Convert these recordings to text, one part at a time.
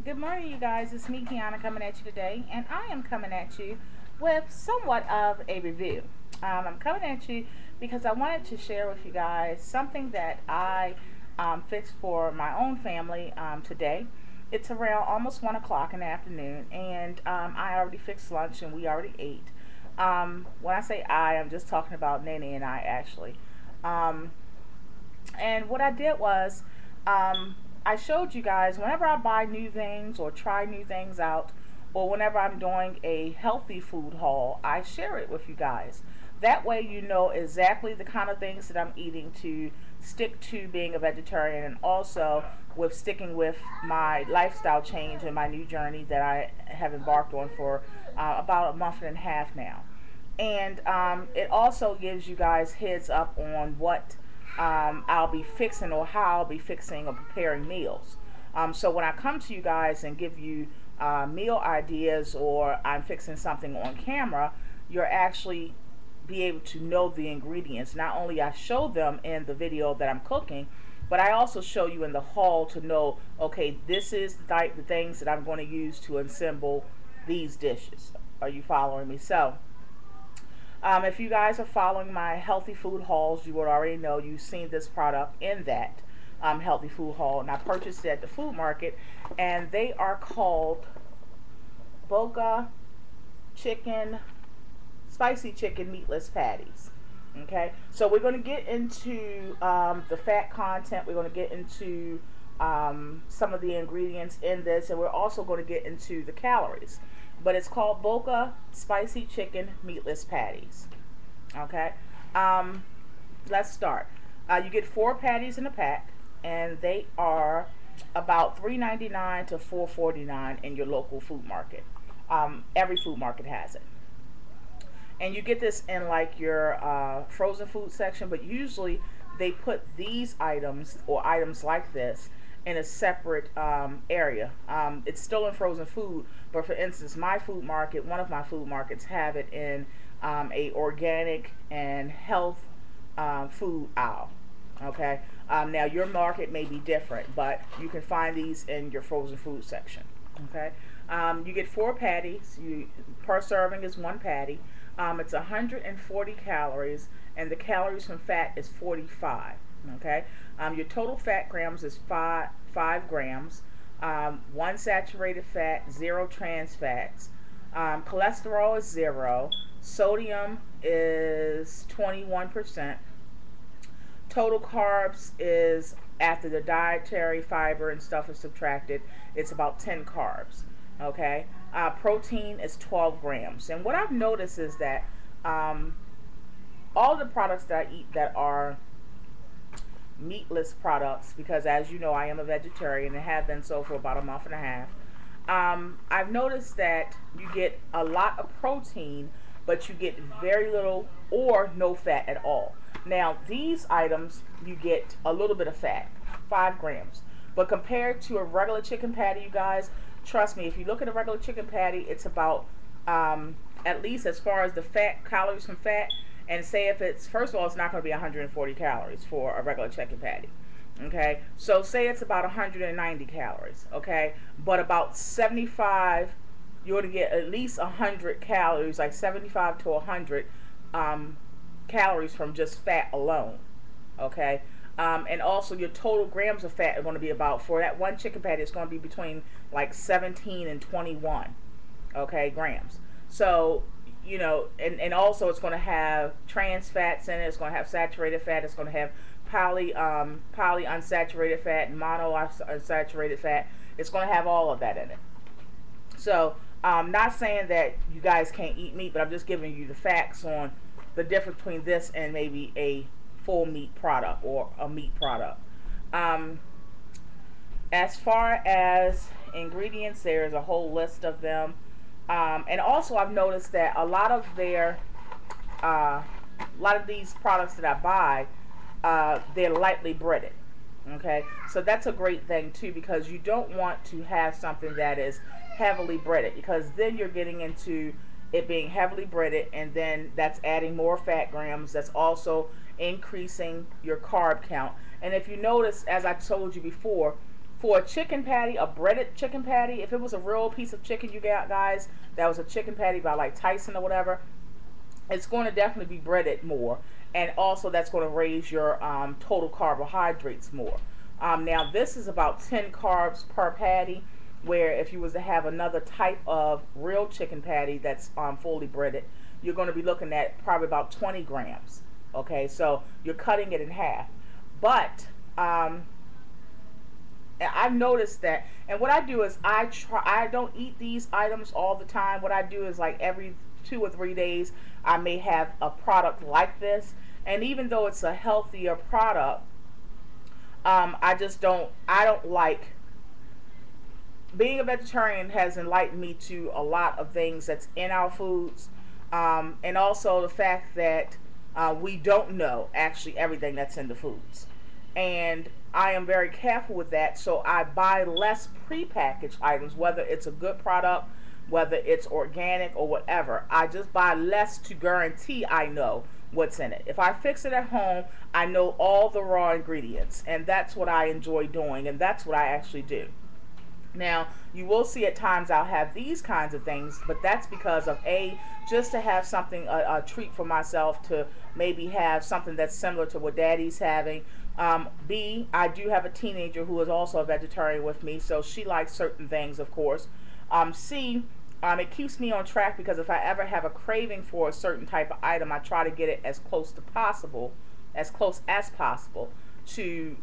Good morning, you guys. It's me, Kianna, coming at you today, and I am coming at you with somewhat of a review. I'm coming at you because I wanted to share with you guys something that I fixed for my own family today. It's around almost 1 o'clock in the afternoon, and I already fixed lunch and we already ate. When I say I'm just talking about Nene and I actually. Um, and what I did was, I showed you guys whenever I buy new things or try new things out, or whenever I'm doing a healthy food haul, I share it with you guys. That way, you know exactly the kind of things that I'm eating to stick to being a vegetarian, and also with sticking with my lifestyle change and my new journey that I have embarked on for about a month and a half now. And it also gives you guys heads up on what I'll be fixing or how I'll be fixing or preparing meals. So when I come to you guys and give you meal ideas, or I'm fixing something on camera, you're actually be able to know the ingredients. Not only I show them in the video that I'm cooking, but I also show you in the haul to know, okay, this is the things that I'm going to use to assemble these dishes. Are you following me? So if you guys are following my healthy food hauls, you would already know you've seen this product in that healthy food haul. And I purchased it at the food market, and they are called Boca chicken, spicy chicken meatless patties. Okay, so we're going to get into the fat content. We're going to get into some of the ingredients in this, and we're also going to get into the calories. But it's called Boca spicy chicken meatless patties. Okay, um, let's start. You get 4 patties in a pack, and they are about $3.99 to $4.49 in your local food market. Every food market has it, and you get this in like your frozen food section, but usually they put these items or items like this in a separate area. It's still in frozen food, but for instance, my food market, one of my food markets, have it in a organic and health food aisle. Okay, now your market may be different, but you can find these in your frozen food section. Okay, you get 4 patties. Per serving is 1 patty. It's 140 calories, and the calories from fat is 45. Okay, your total fat grams is 5 grams. 1 saturated fat, 0 trans fats. Cholesterol is 0. Sodium is 21%. Total carbs is, after the dietary fiber and stuff is subtracted, it's about 10 carbs. Okay, protein is 12 grams. And what I've noticed is that all the products that I eat that are meatless products, because as you know, I am a vegetarian and have been so for about a month and a half. I've noticed that you get a lot of protein, but you get very little or no fat at all. Now, these items, you get a little bit of fat, 5 grams. But compared to a regular chicken patty, you guys, trust me, if you look at a regular chicken patty, it's about, at least as far as the fat, calories from fat, and say if it's, first of all, it's not going to be 140 calories for a regular chicken patty. Okay, so say it's about 190 calories. Okay, but about 75, you're going to get at least 100 calories, like 75 to 100 calories from just fat alone. Okay, and also your total grams of fat are going to be about, for that one chicken patty, it's going to be between like 17 and 21, okay, grams. So, you know, and also it's going to have trans fats in it. It's going to have saturated fat. It's going to have poly unsaturated fat and mono unsaturated fat. It's going to have all of that in it. So I'm not saying that you guys can't eat meat, but I'm just giving you the facts on the difference between this and maybe a full meat product or a meat product. Um, as far as ingredients, there's a whole list of them. And also, I've noticed that a lot of these products that I buy, they're lightly breaded. Okay, so that's a great thing too, because you don't want to have something that is heavily breaded, because then you're getting into it being heavily breaded, and then that's adding more fat grams. That's also increasing your carb count. And if you notice, as I told you before, For a chicken patty, a breaded chicken patty, if it was a real piece of chicken you got, guys, that was a chicken patty by like Tyson or whatever, it's going to definitely be breaded more. And also that's going to raise your total carbohydrates more. Now this is about 10 carbs per patty, where if you was to have another type of real chicken patty that's fully breaded, you're going to be looking at probably about 20 grams. Okay, so you're cutting it in half. But I've noticed that, and what I do is I don't eat these items all the time. What I do is like every 2 or 3 days I may have a product like this, and even though it's a healthier product, I don't like, being a vegetarian has enlightened me to a lot of things that's in our foods, and also the fact that we don't know actually everything that's in the foods. And I am very careful with that, so I buy less prepackaged items, whether it's a good product, whether it's organic or whatever. I just buy less to guarantee I know what's in it. If I fix it at home, I know all the raw ingredients, and that's what I enjoy doing, and that's what I actually do. Now, you will see at times I'll have these kinds of things, but that's because of just to have something, a treat for myself, to maybe have something that's similar to what Daddy's having. B, I do have a teenager who is also a vegetarian with me, so she likes certain things, of course. C, it keeps me on track, because if I ever have a craving for a certain type of item, I try to get it as close as possible to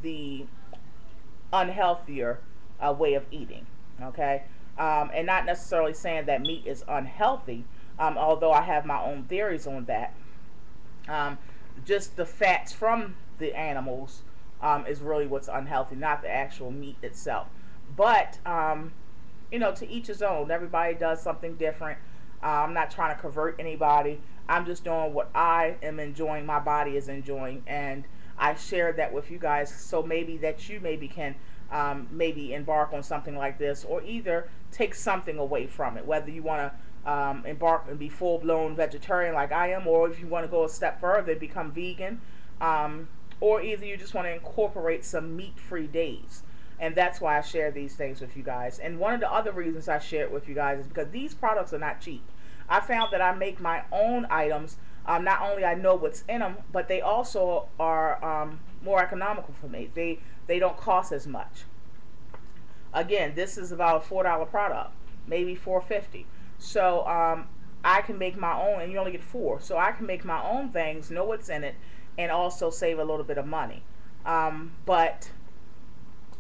the unhealthier way of eating. Okay, and not necessarily saying that meat is unhealthy, although I have my own theories on that. Just the fats from the animals is really what's unhealthy, not the actual meat itself. But you know, to each his own. Everybody does something different. I'm not trying to convert anybody. I'm just doing what I am enjoying, my body is enjoying, and I share that with you guys, so maybe that you maybe can maybe embark on something like this, or either take something away from it, whether you want to embark and be full-blown vegetarian like I am, or if you want to go a step further and become vegan, or either you just want to incorporate some meat-free days. And that's why I share these things with you guys. And one of the other reasons I share it with you guys is because these products are not cheap. I found that I make my own items. Not only I know what's in them, but they also are more economical for me. They don't cost as much. Again, this is about a $4 product, maybe $4.50. So I can make my own, and you only get 4. So I can make my own things, know what's in it, and also save a little bit of money. But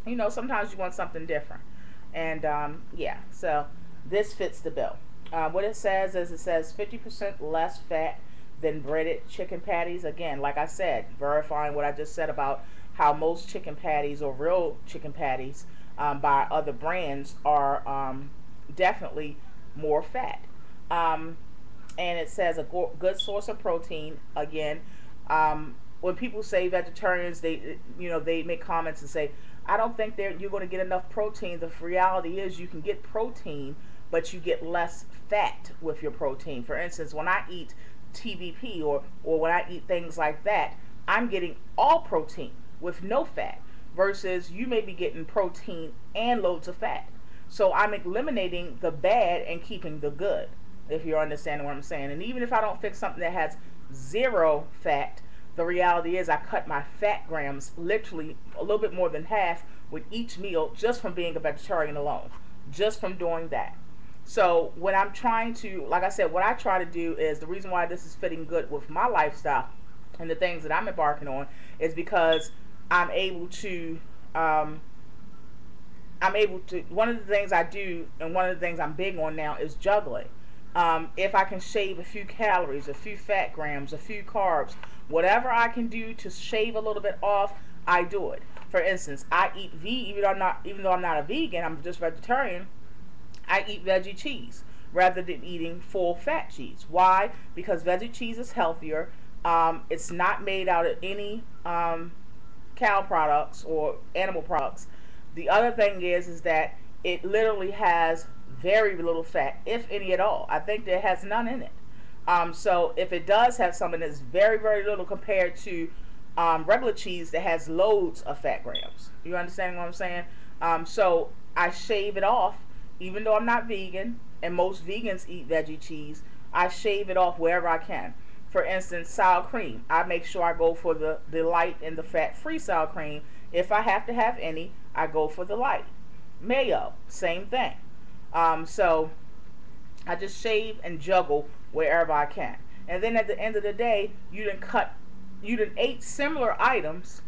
you know, sometimes you want something different, and yeah, so this fits the bill. What it says is, it says 50% less fat than breaded chicken patties. Again, like I said, verifying what I just said about how most chicken patties, or real chicken patties by other brands, are definitely more fat. And it says a good source of protein. Again, when people say vegetarians, they make comments and say, I don't think you're going to get enough protein. The reality is you can get protein, but you get less fat with your protein. For instance, when I eat TVP, or when I eat things like that, I'm getting all protein with no fat, versus you may be getting protein and loads of fat. So I'm eliminating the bad and keeping the good, if you're understanding what I'm saying. And even if I don't fix something that has 0 fat, the reality is I cut my fat grams literally a little bit more than half with each meal, just from being a vegetarian alone, just from doing that. So when I'm trying to, like I said, what I try to do is, the reason why this is fitting good with my lifestyle and the things that I'm embarking on, is because I'm able to, one of the things I do, and one of the things I'm big on now, is juggling. If I can shave a few calories, a few fat grams, a few carbs, whatever I can do to shave a little bit off, I do it. For instance, I eat even though I'm not a vegan, I'm just vegetarian, I eat veggie cheese rather than eating full fat cheese. Why? Because veggie cheese is healthier. It's not made out of any cow products or animal products. The other thing is that it literally has very little fat, if any at all. I think there has none in it. So if it does have something, that's very, very little compared to regular cheese that has loads of fat grams. You understand what I'm saying? So I shave it off, even though I'm not vegan, and most vegans eat veggie cheese. I shave it off wherever I can. For instance, sour cream. I make sure I go for the light and the fat-free sour cream. If I have to have any, I go for the light. Mayo, same thing. So I just shave and juggle wherever I can. And then at the end of the day, you done ate similar items,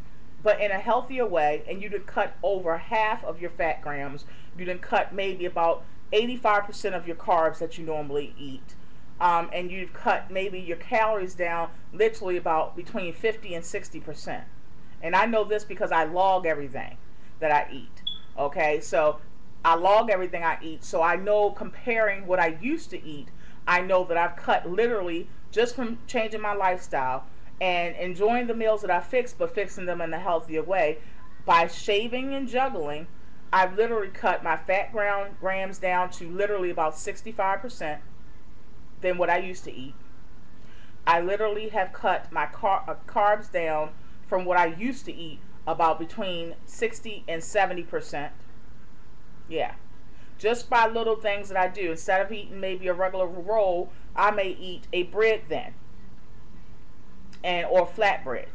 but in a healthier way, and you done cut over half of your fat grams. You done cut maybe about 85% of your carbs that you normally eat. And you've cut maybe your calories down literally about between 50 and 60%. And I know this because I log everything that I eat. Okay, so I log everything I eat, so I know, comparing what I used to eat, I know that I've cut literally just from changing my lifestyle and enjoying the meals that I fix, but fixing them in a healthier way. By shaving and juggling, I've literally cut my fat grams down to literally about 65% than what I used to eat. I literally have cut my carbs down from what I used to eat about between 60 and 70%. Yeah. Just by little things that I do. Instead of eating maybe a regular roll, I may eat a bread then. Or flatbread.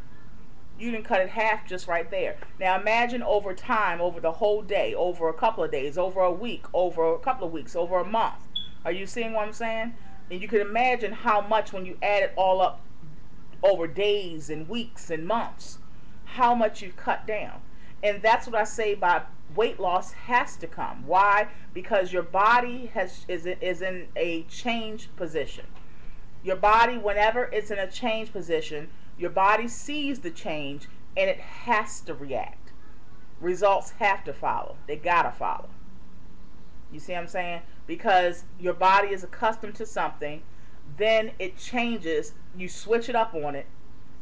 You can cut it half just right there. Now imagine over time, over the whole day, over a couple of days, over a week, over a couple of weeks, over a month. Are you seeing what I'm saying? And you can imagine how much, when you add it all up over days and weeks and months, how much you've cut down. And that's what I say by weight loss has to come. Why? Because your body is in a change position. Your body, whenever it's in a change position, your body sees the change and it has to react. Results have to follow. They gotta follow. You see what I'm saying? Because your body is accustomed to something, then it changes, you switch it up on it,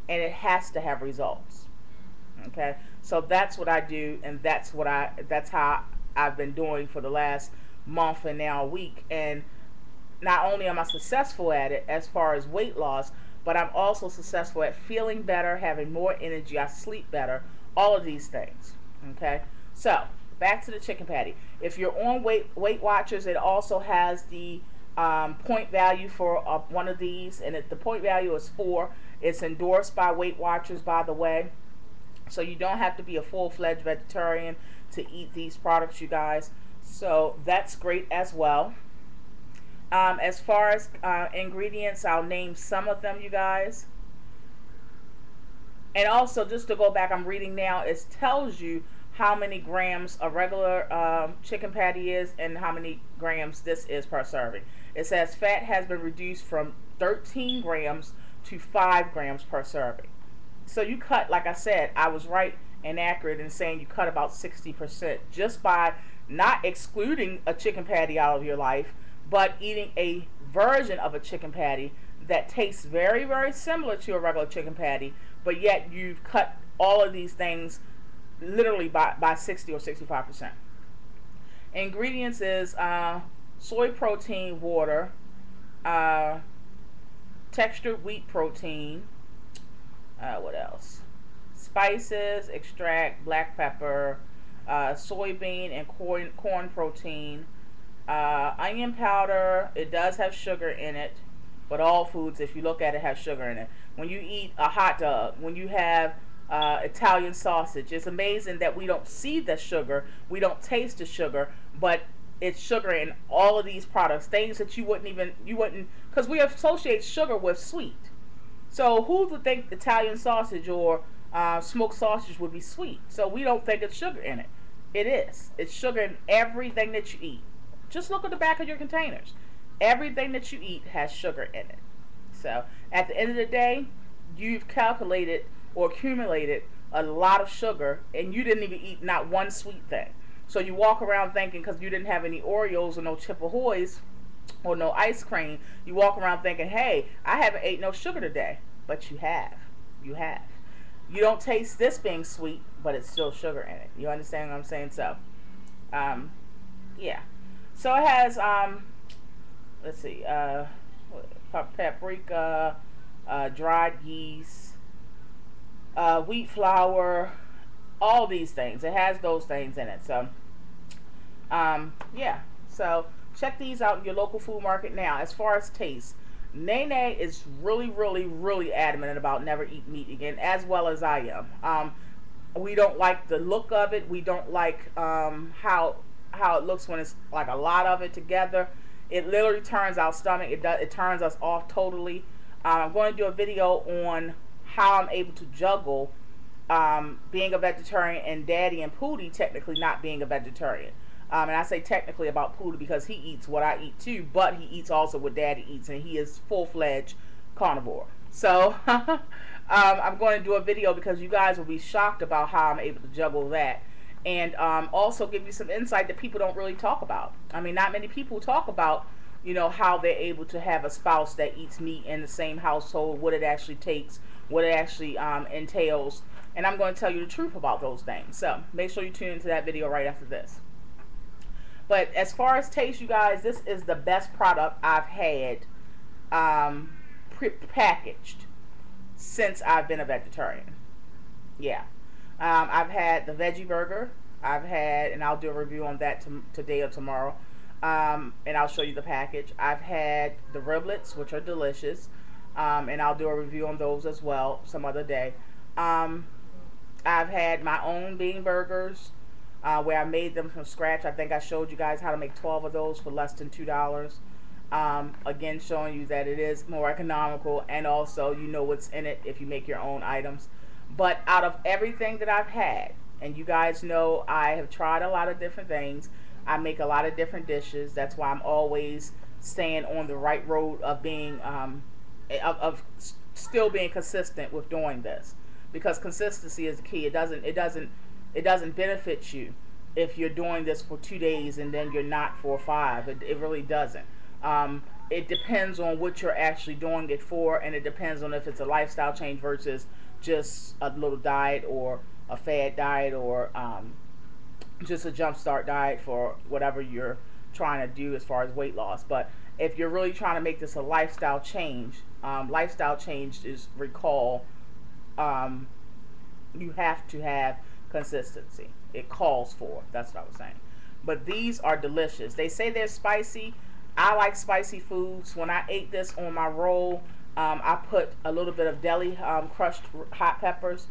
and it has to have results. Okay? So that's what I do, and that's how I've been doing for the last month and now a week. And not only am I successful at it as far as weight loss, but I'm also successful at feeling better, having more energy, I sleep better, all of these things. Okay? So, back to the chicken patty. If you're on Weight Watchers, it also has the point value for one of these, and the point value is 4. It's endorsed by Weight Watchers, by the way. So you don't have to be a full-fledged vegetarian to eat these products, you guys. So that's great as well. As far as ingredients, I'll name some of them, you guys. And also, just to go back, I'm reading now, it tells you how many grams a regular chicken patty is and how many grams this is per serving. It says fat has been reduced from 13 grams to 5 grams per serving. So you cut, like I said, I was right and accurate in saying you cut about 60% just by not excluding a chicken patty out of your life, but eating a version of a chicken patty that tastes very, very similar to a regular chicken patty, but yet you've cut all of these things literally by 60 or 65%. Ingredients is soy protein, water, textured wheat protein, what else? Spices, extract, black pepper, soybean and corn protein, onion powder. It does have sugar in it, but all foods, if you look at it, have sugar in it. When you eat a hot dog, when you have Italian sausage, it's amazing that we don't see the sugar, we don't taste the sugar, but it's sugar in all of these products, things that you wouldn't, because we associate sugar with sweet. So who would think Italian sausage or smoked sausage would be sweet? So we don't think it's sugar in it. It is. It's sugar in everything that you eat. Just look at the back of your containers. Everything that you eat has sugar in it. So at the end of the day, you've calculated or accumulated a lot of sugar, and you didn't even eat not one sweet thing. So you walk around thinking, because you didn't have any Oreos or no Chip Ahoys or no ice cream, you walk around thinking, hey, I haven't ate no sugar today. But you have. You have. You don't taste this being sweet, but it's still sugar in it. You understand what I'm saying? So, yeah. So it has, let's see, paprika, dried yeast, wheat flour, all these things. It has those things in it. So Yeah, so check these out in your local food market. Now, as far as taste, Nene is really adamant about never eat meat again, as well as I am. We don't like the look of it. We don't like how it looks when it's like a lot of it together. It literally turns our stomach. It turns us off totally. I'm going to do a video on how I'm able to juggle being a vegetarian and Daddy and Pootie technically not being a vegetarian. And I say technically about Pootie because he eats what I eat too, but he eats also what Daddy eats, and he is full-fledged carnivore. So I'm going to do a video because you guys will be shocked about how I'm able to juggle that, and also give you some insight that people don't really talk about. I mean, not many people talk about, you know, how they're able to have a spouse that eats meat in the same household, what it actually takes, what it actually entails, and I'm going to tell you the truth about those things. So make sure you tune into that video right after this. But as far as taste, you guys, this is the best product I've had packaged since I've been a vegetarian. Yeah. I've had the veggie burger. I've had, and I'll do a review on that today or tomorrow. And I'll show you the package. I've had the riblets, which are delicious. And I'll do a review on those as well some other day. I've had my own bean burgers. Where I made them from scratch. I think I showed you guys how to make 12 of those for less than $2. Again, showing you that it is more economical, and also you know what's in it if you make your own items. But out of everything that I've had, and you guys know I have tried a lot of different things. I make a lot of different dishes. That's why I'm always staying on the right road of being, of still being consistent with doing this, because consistency is the key. It doesn't benefit you if you're doing this for 2 days and then you're not for 5. It really doesn't. It depends on what you're actually doing it for, and it depends on if it's a lifestyle change versus just a little diet or a fad diet, or just a jumpstart diet for whatever you're trying to do as far as weight loss. But if you're really trying to make this a lifestyle change is recall. You have to have consistency. It calls for. That's what I was saying. But these are delicious. They say they're spicy. I like spicy foods. When I ate this on my roll, I put a little bit of deli crushed hot peppers,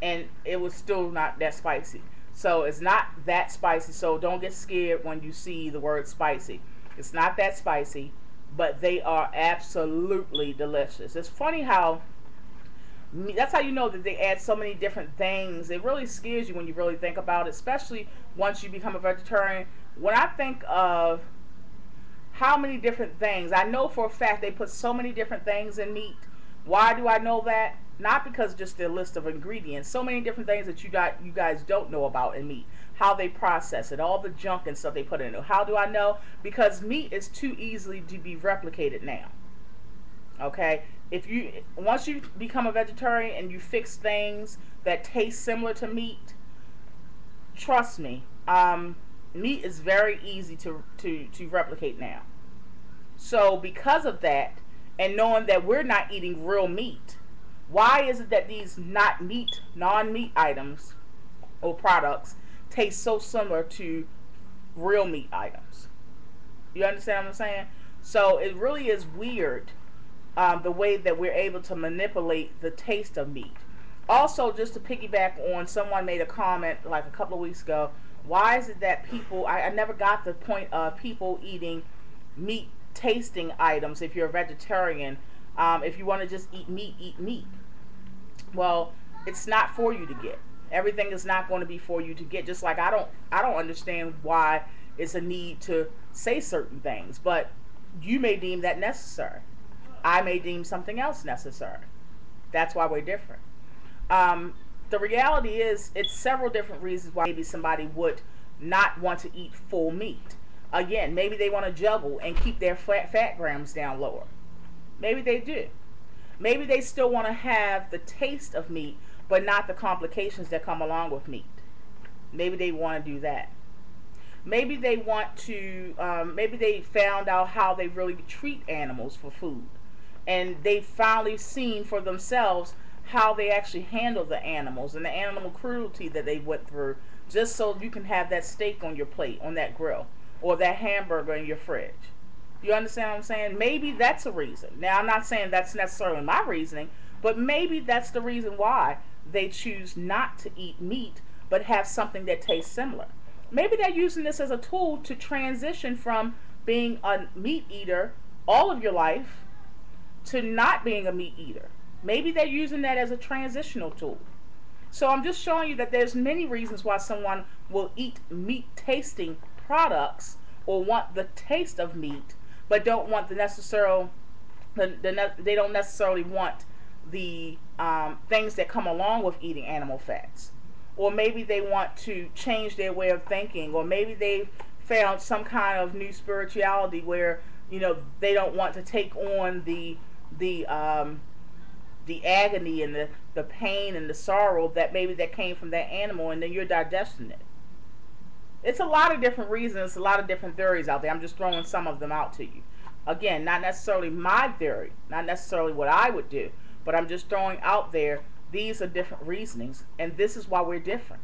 and it was still not that spicy. So it's not that spicy. So don't get scared when you see the word spicy. It's not that spicy, but they are absolutely delicious. It's funny how that's how you know that they add so many different things. It really scares you when you really think about it, especially once you become a vegetarian. When I think of how many different things, I know for a fact they put so many different things in meat. Why do I know that? Not because just the list of ingredients. So many different things that you guys don't know about in meat. How they process it, all the junk and stuff they put in it. How do I know? Because meat is too easily to be replicated now. Okay? Once you become a vegetarian and you fix things that taste similar to meat, trust me, meat is very easy to replicate now. So because of that, and knowing that we're not eating real meat, why is it that these non-meat items or products taste so similar to real meat items? You understand what I'm saying? So it really is weird, the way that we're able to manipulate the taste of meat. Also, just to piggyback on, someone made a comment like a couple of weeks ago, why is it that people, I never got the point of people eating meat tasting items if you're a vegetarian. If you want to just eat meat, eat meat. Well, it's not for you to get. Everything is not going to be for you to get. Just like I don't understand why it's a need to say certain things, but you may deem that necessary. I may deem something else necessary. That's why we're different. The reality is, it's several different reasons why maybe somebody would not want to eat full meat. Again, maybe they want to juggle and keep their fat grams down lower. Maybe they do. Maybe they still want to have the taste of meat, but not the complications that come along with meat. Maybe they want to do that. Maybe they want to, maybe they found out how they really treat animals for food, and they finally seen for themselves how they actually handle the animals and the animal cruelty that they went through just so you can have that steak on your plate, on that grill, or that hamburger in your fridge. You understand what I'm saying? Maybe that's a reason. Now, I'm not saying that's necessarily my reasoning, but maybe that's the reason why they choose not to eat meat but have something that tastes similar. Maybe they're using this as a tool to transition from being a meat eater all of your life to not being a meat eater. Maybe they're using that as a transitional tool. So I'm just showing you that there's many reasons why someone will eat meat tasting products or want the taste of meat, but don't want the necessary, they don't necessarily want the things that come along with eating animal fats. Or maybe they want to change their way of thinking, or maybe they've found some kind of new spirituality where, you know, they don't want to take on the agony and the pain and the sorrow that maybe that came from that animal, and then you're digesting it. It's a lot of different reasons, a lot of different theories out there. I'm just throwing some of them out to you. Again, not necessarily my theory, not necessarily what I would do, but I'm just throwing out there, these are different reasonings, and this is why we're different.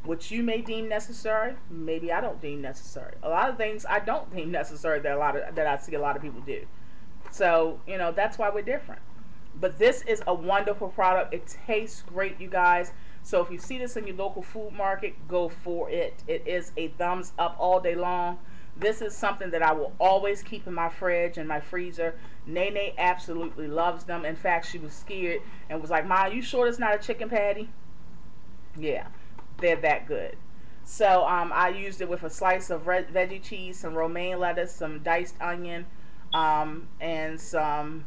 What you may deem necessary, maybe I don't deem necessary. A lot of things I don't deem necessary that I see a lot of people do. So, you know, that's why we're different. But this is a wonderful product. It tastes great, you guys. So if you see this in your local food market, go for it. It is a thumbs up all day long. This is something that I will always keep in my fridge and my freezer. Nene absolutely loves them. In fact, she was scared and was like, "Ma, you sure it's not a chicken patty?" Yeah, they're that good. So I used it with a slice of veggie cheese, some romaine lettuce, some diced onion, and some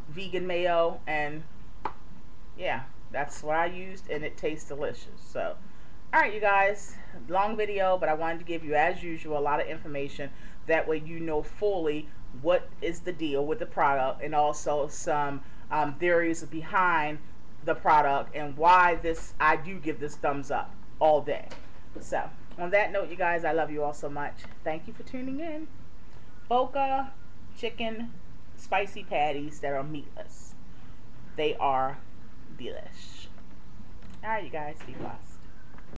vegan mayo, and yeah, that's what I used, and it tastes delicious. So alright, you guys, long video, but I wanted to give you, as usual, a lot of information. That way you know fully what is the deal with the product, and also some theories behind the product and why I do give this thumbs up all day. So on that note, you guys, I love you all so much. Thank you for tuning in. Boca chicken spicy patties that are meatless. They are delish. Alright, you guys, be blessed.